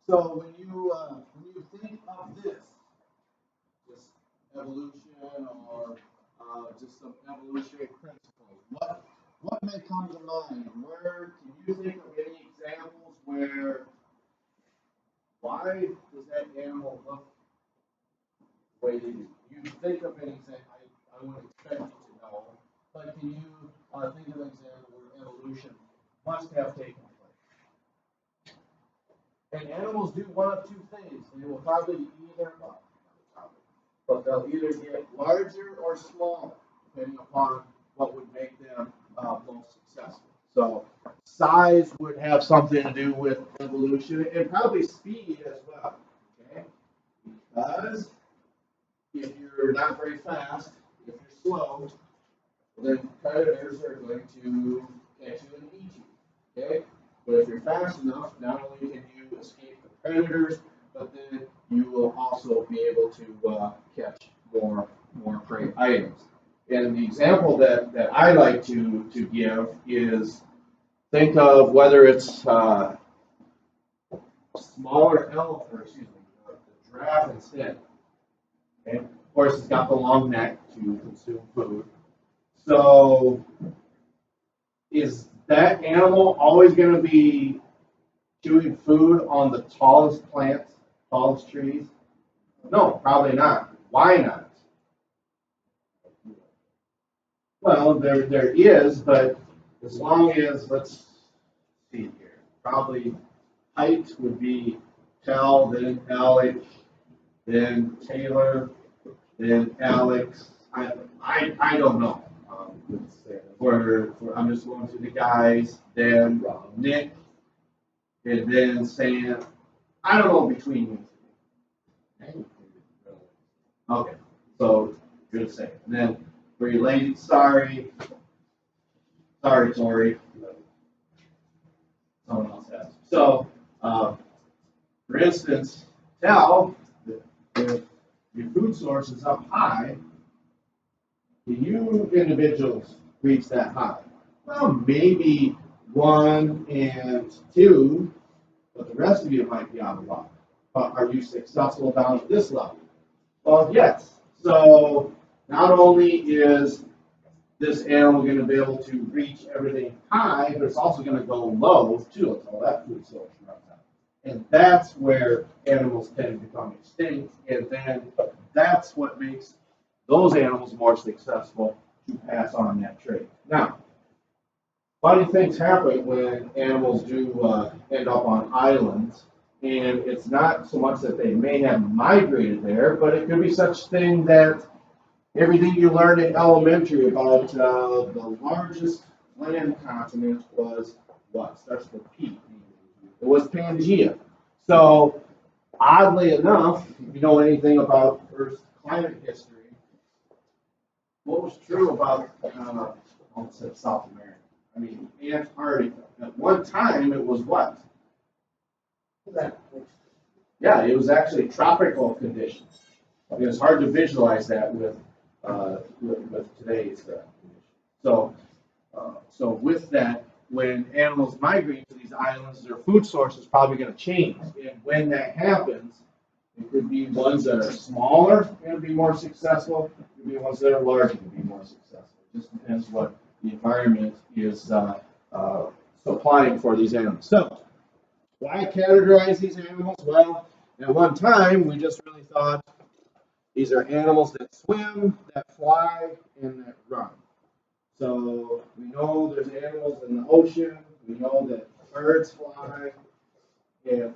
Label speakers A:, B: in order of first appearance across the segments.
A: So when you think of this, just evolution or just some evolutionary principles, what may come to mind? Where can you think of any examples where why does that animal look the way they do? You think of an example. I wouldn't expect you to know, but can you think of an example where evolution must have taken place? And animals do one of two things. They will probably either, but they'll either get larger or smaller, depending upon what would make them most successful. So size would have something to do with evolution, and probably speed as well. Okay, because if you're not very fast, if you're slow, then predators are going to catch you and eat you. Okay, but if you're fast enough, not only can you escape the predators, but then you will also be able to catch more prey items. And the example that I like to give is, think of whether it's smaller elephant, or excuse me, the giraffe instead. Okay? Of course, it's got the long neck to consume food. So, is that animal always going to be chewing food on the tallest plants, tallest trees? No, probably not. Why not? Well, there is, but as long as, let's see here, probably height would be Cal, then Alec, then Taylor, then Alex. I don't know. I'm just going through the guys, then Nick, and then Sam. I don't know between you. Okay, so good say. And then for you ladies, sorry, Tori. Someone else has. So, for instance, tell if your food source is up high, do you individuals reach that high? Well, maybe 1 and 2, but the rest of you might be out of luck. But are you successful down at this level? Well, yes. So not only is this animal going to be able to reach everything high, but it's also going to go low too until that food source runs out. And that's where animals tend to become extinct, and then that's what makes those animals more successful to pass on that trait. Now, funny things happen when animals do end up on islands, and it's not so much that they may have migrated there, but it could be such thing that everything you learned in elementary about the largest land continent was what? Starts with P. It was Pangea. So, oddly enough, if you know anything about Earth's climate history, what was true about South America? I mean, Antarctica. At one time, it was what? Yeah, it was actually tropical conditions. It's hard to visualize that with today's conditions. So with that, when animals migrate to these islands, their food source is probably going to change. And when that happens, it could be ones that are smaller going to be more successful. It could be ones that are larger going to be more successful. It just depends what the environment is supplying for these animals. So, why categorize these animals? Well, at one time, we just really thought these are animals that swim, that fly, and that run. So we know there's animals in the ocean. We know that birds fly, and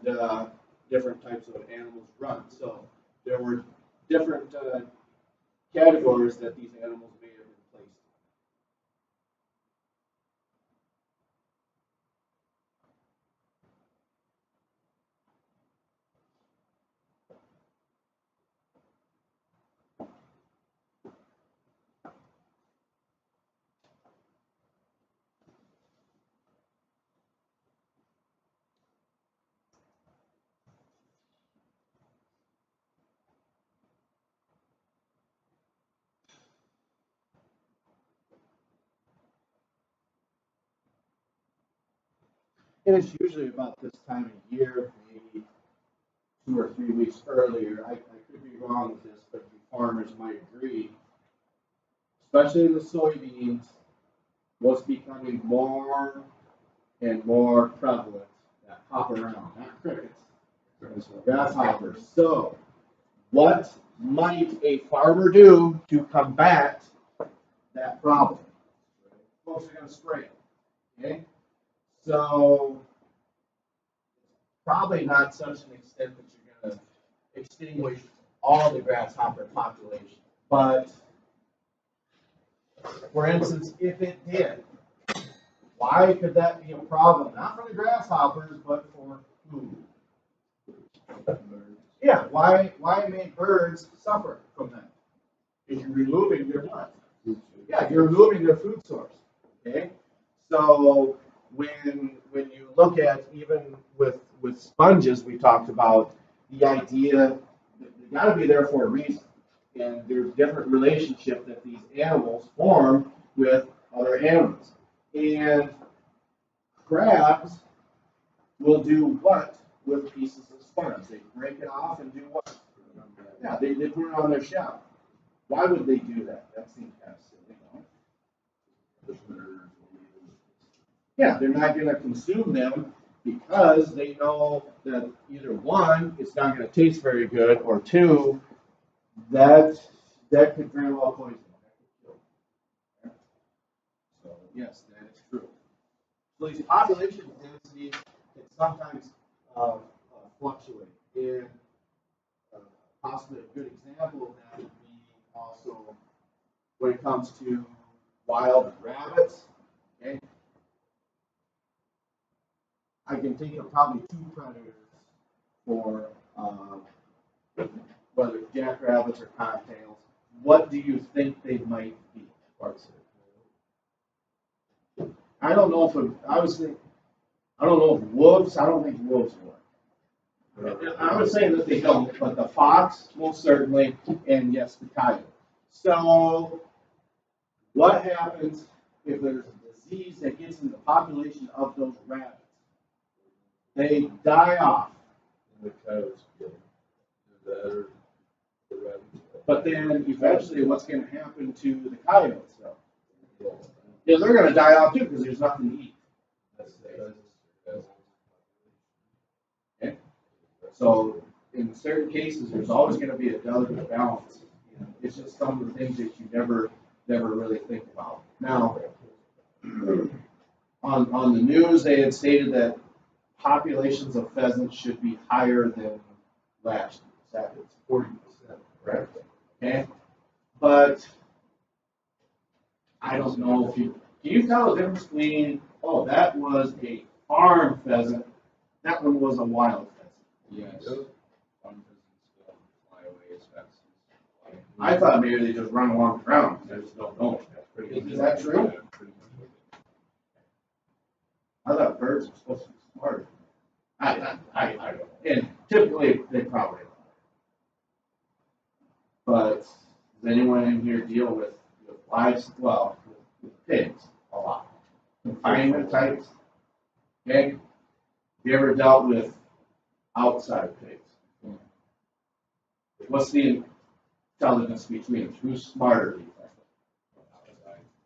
A: different types of animals run. So there were different categories that these animals may have been placed And it's usually about this time of year, maybe 2 or 3 weeks earlier. I could be wrong with this, but you farmers might agree, especially the soybeans, what's becoming more and more prevalent that hop around, not crickets, grasshoppers. So, what might a farmer do to combat that problem? Folks are going to spray it. Okay? So, probably not such an extent that you're going to extinguish all the grasshopper population. But, for instance, if it did, why could that be a problem? Not for the grasshoppers, but for who? Yeah, why may birds suffer from that? If you're removing their what? Yeah, you're removing their food source. Okay? So when you look at even with sponges, we talked about the idea that they got to be there for a reason. And there's different relationship that these animals form with other animals. And crabs will do what with pieces of sponge? They break it off and do what? Yeah, they put it on their shell. Why would they do that? That seems kind of silly, no? Yeah, they're not going to consume them because they know that either one, it's not going to taste very good, or two, that could very well poison them. So yes, that is true. So these population densities can sometimes fluctuate. And possibly a good example of that would be also when it comes to wild rabbits. Okay, I can think of probably 2 predators for whether it's jackrabbits or cottontails. What do you think they might be? I don't know if I don't know if wolves. I don't think wolves work. I would say that they don't, but the fox most certainly, and yes, the coyote. So, what happens if there's a disease that gets in the population of those rabbits? They die off.
B: And the coyotes get them.
A: But then eventually, what's going to happen to the coyotes? Though? Yeah, they're going to die off too because there's nothing to eat. Okay. So in certain cases, there's always going to be a delicate balance. You know, it's just some of the things that you never really think about. Now, on the news, they had stated that populations of pheasants should be higher than last year. That is 40%, correct? Okay, but I don't know if you can you tell the difference between, oh, that was a farm pheasant, that one was a wild pheasant.
B: Yes. Farm pheasants fly away as fast as
A: I thought maybe they just run along the ground. I just don't know. Is that true? I thought birds were supposed to be smarter. I don't know. And typically they probably are. But does anyone in here deal with lives? Well, with pigs a lot. Confinement types. Okay. Have you ever dealt with outside pigs? What's the intelligence between them? Who's smarter, do you think?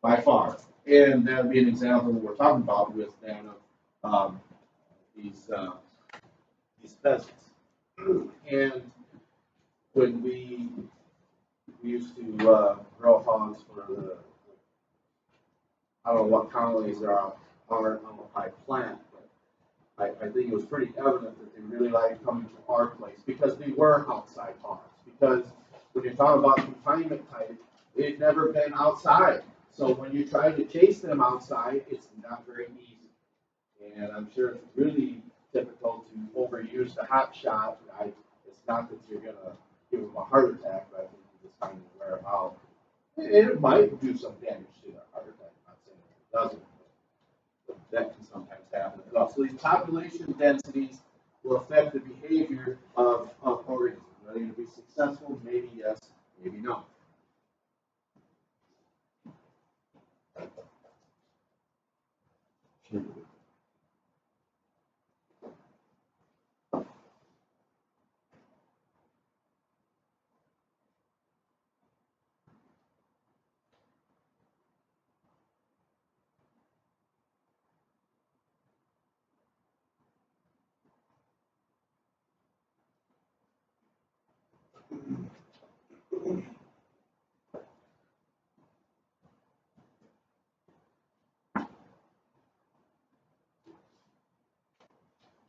A: By far. And that would be an example that we're talking about with then of these pheasants. And when we used to grow hogs for the, I don't know what colonies there are on a high plant, but I think it was pretty evident that they really liked coming to our place because they were outside hogs. Because when you talk about confinement type, they've never been outside. So when you try to chase them outside, it's not very easy. And I'm sure it's really difficult to overuse the hot shot. It's not that you're going to give them a heart attack, but I think you just kind of wear them out. It might do some damage to their heart attack. I'm not saying it doesn't, but that can sometimes happen as well. So these population densities will affect the behavior of organisms. Are they going to be successful? Maybe yes, maybe no.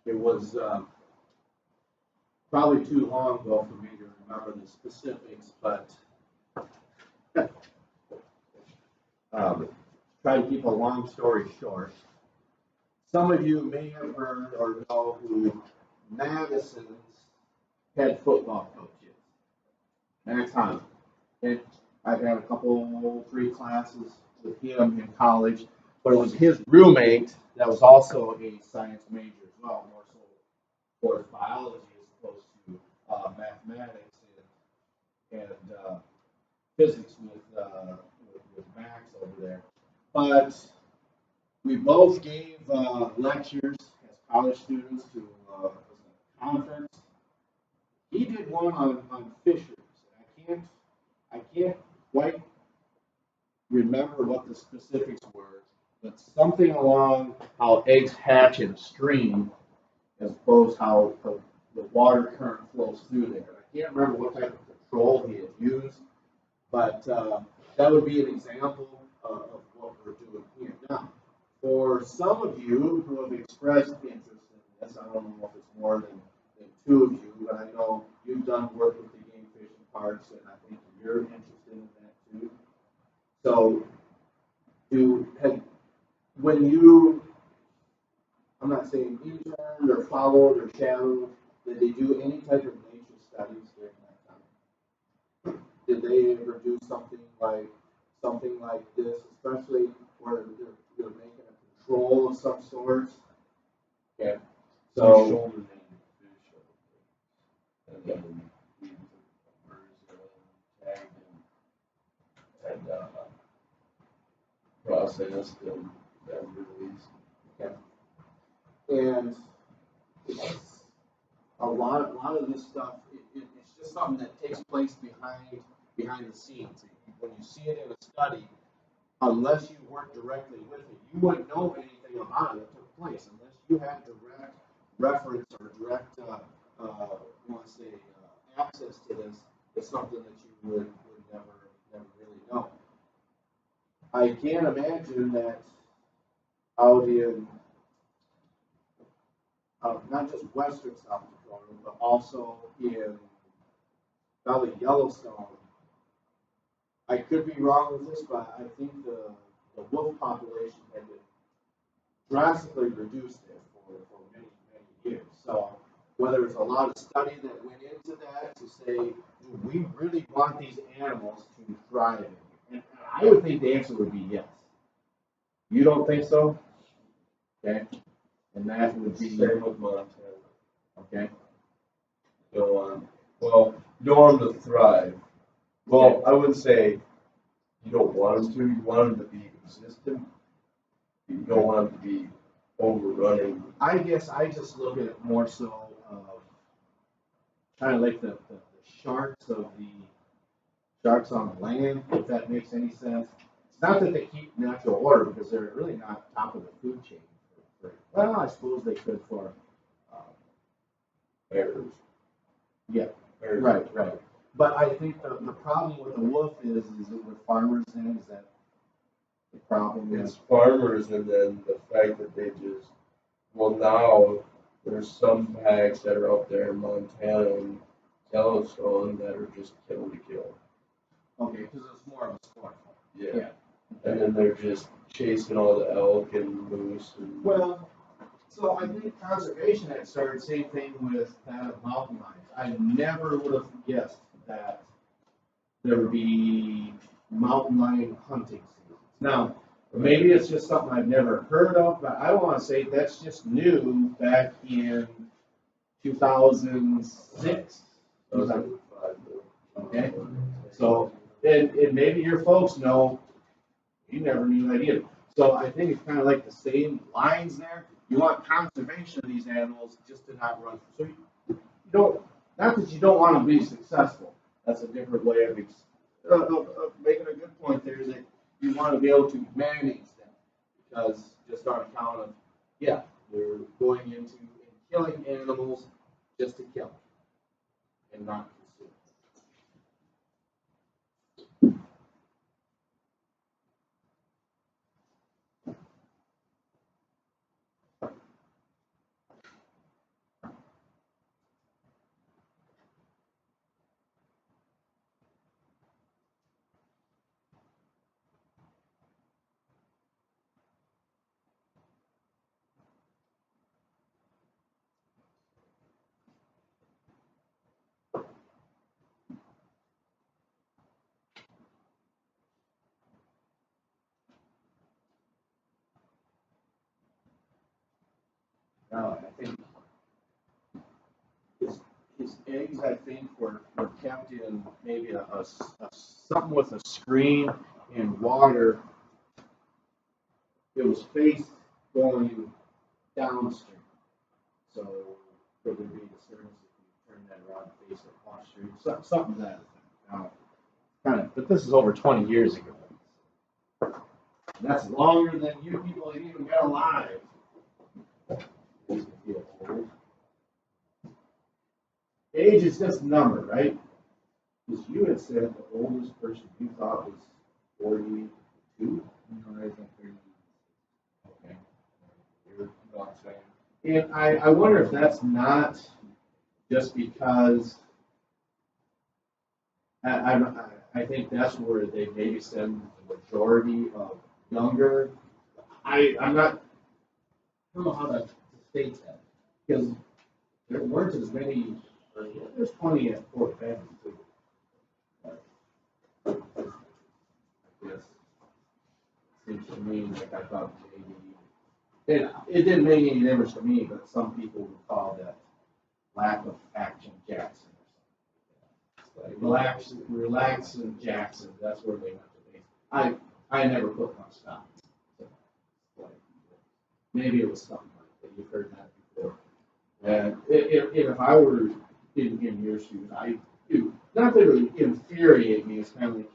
A: It was probably too long ago for me to remember the specifics, but try to keep a long story short. Some of you may have heard or know who Madison's head football coach is. Max Hunt. And I've had a couple, 3 classes with him in college, but it was his roommate that was also a science major as well, more so towards biology as opposed to mathematics and physics with Max over there. But we both gave lectures as college students to a conference. He did one on fishers. I can't quite remember what the specifics were, but something along how eggs hatch in a stream as opposed to how the water current flows through there. I can't remember what type of control he had used, but that would be an example of what we're doing here. Now, for some of you who have expressed interest in this, I don't know if it's more than 2 of you, but I know you've done work with the game fishing parks, and I think you're interested in that too. So, when you, I'm not saying interned or followed or shadowed, did they do any type of nature studies during that time? Did they ever do something like this, especially where they're making a control of some sort? Okay, so
B: shoulder named fish, and then we tagged and processed and then released.
A: okay. And it's a lot of this stuff. It's just something that takes place behind the scenes. When you see it in a study, unless you work directly with it, you wouldn't know anything about it that took place unless you had direct reference or direct, access to this. It's something that you would never really know. I can't imagine that out in not just western South Dakota, but also in Valley Yellowstone. I could be wrong with this, but I think the wolf population had been drastically reduced there for many years. So whether it's a lot of study that went into that to say, do we really want these animals to thrive? And I would think the answer would be yes. You don't think so? Okay. And that would be
B: Same with Montana.
A: okay.
B: So, well, you don't want them to thrive. Well, I wouldn't say you don't want them to. You want them to be consistent. You don't want them to be overrunning.
A: I guess I just look at it more so kind of like the sharks on the land, if that makes any sense. It's not that they keep natural order because they're really not top of the food chain. Well, I suppose they could for
B: Bears.
A: Yeah,
B: Bears.
A: right. But I think the problem with the wolf is it with farmers then? Is that the problem?
B: It's farmers, and then the fact that they just, well, now there's some packs that are up there in Montana and Yellowstone that are just kill to kill.
A: Okay, because it's more of a sport.
B: Yeah. And then they're just chasing all the elk and moose. And
A: well, so I think conservation had started same thing with that of mountain lions. I never would have guessed that there would be mountain lion hunting seasons. Now, maybe it's just something I've never heard of, but I don't want to say that's just new back in 2006.
B: 2005.
A: Okay, so and maybe your folks know, you never knew that either. So I think it's kind of like the same lines there. You want conservation of these animals just to not run. So you don't, not that you don't want to be successful. That's a different way of making a good point there, that you want to be able to manage them. Because just on account of, yeah, we're going into and killing animals just to kill and not consume. Now, I think his eggs, I think, were kept in maybe something with a screen and water. It was faced going downstream. So there would be disturbance if you turn that around and face it upstream. Something that now, but this is over 20 years ago. That's longer than you people have even been alive. Age is just a number, right? Because you had said the oldest person you thought was 42. No, I think 30. Okay. You're not saying. And I wonder if that's not just because I think that's where they maybe send the majority of younger. I'm not. I don't know how to state that because there weren't as many. There's plenty at Fort Benning too. I guess it seems to me like I thought maybe it didn't make any difference to me, but some people would call that lack of action Jackson or something. Like relax and Jackson. That's where they went to base. I never put much stock. Maybe it was something like that. You've heard that before. And if I were in your shoes, not that it would infuriate me. It's kind of like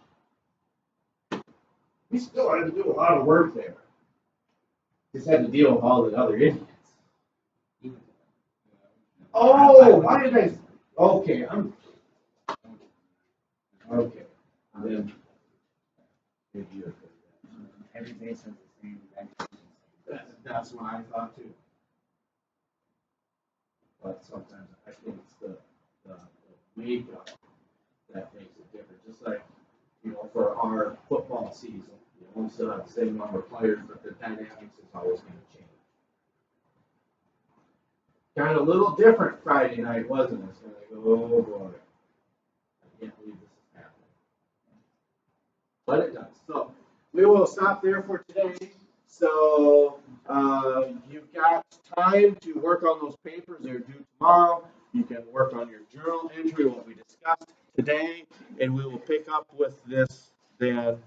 A: we still had to do a lot of work there. Just had to deal with all the other idiots. Oh, why did I? Okay, okay. Then
C: every base has the same
A: that's what I thought too. But sometimes I think it's the makeup that makes it different. Just like, for our football season, we still have the same number of players, but the dynamics is always going to change. Kind of a little different Friday night, wasn't it? It's kind of like, oh boy, I can't believe this is happening. But it does. So we will stop there for today. So you've got time to work on those papers. They're due tomorrow. You can work on your journal entry, what we discussed today, and we will pick up with this then